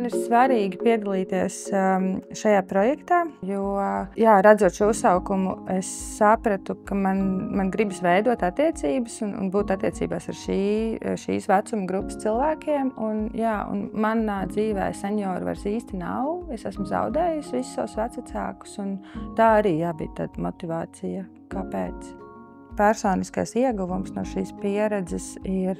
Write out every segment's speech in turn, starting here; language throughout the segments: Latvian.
Man ir svarīgi piedalīties šajā projektā, jo, redzot šo uzsaukumu, es sapratu, ka man gribas veidot attiecības un būt attiecībās ar šīs vecuma grupas cilvēkiem. Un manā dzīvē senioru vairs īsti nav. Es esmu zaudējusi visus savus vecākus, un tā arī bija tāda motivācija. Kāpēc? Personiskais ieguvums no šīs pieredzes ir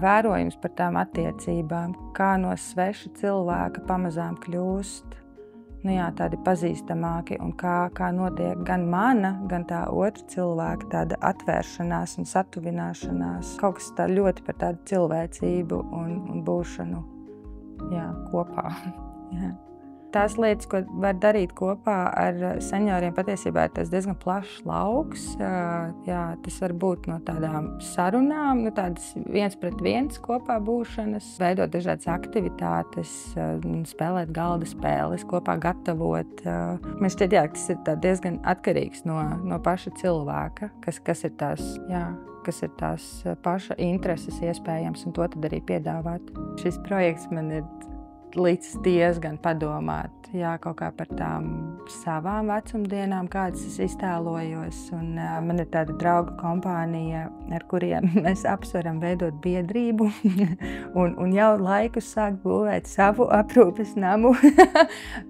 vērojums par tām attiecībām, kā no sveša cilvēka pamazām kļūst tādi pazīstamāki un kā notiek gan mana, gan tā otra cilvēka tāda atvēršanās un satuvināšanās. Kaut kas tā ļoti par tādu cilvēcību un būšanu kopā. Tās lietas, ko var darīt kopā ar senioriem, patiesībā ir tas diezgan plašs lauks. Tas var būt no tādām sarunām, tādas viens pret viens kopā būšanas, veidot dažādas aktivitātes, spēlēt galda spēles, kopā gatavot. Man šķiet, tas ir diezgan atkarīgs no paša cilvēka, kas ir tās paša intereses iespējams, un to tad arī piedāvāt. Šis projekts man ir līdz diezgan padomāt, kaut kā par tām savām vecumdienām, kādas es iztēlojos. Un man ir tāda draugu kompānija, ar kuriem mēs apsveram veidot biedrību un jau laikus sāk būvēt savu aprūpes namu.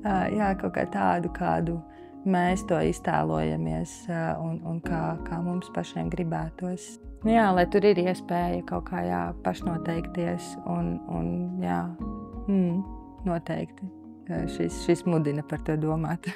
Kaut kā tādu, kādu mēs to iztēlojamies un kā mums pašiem gribētos. Lai tur ir iespēja kaut kā pašnoteikties un noteikti. Šis mudina par to domāt.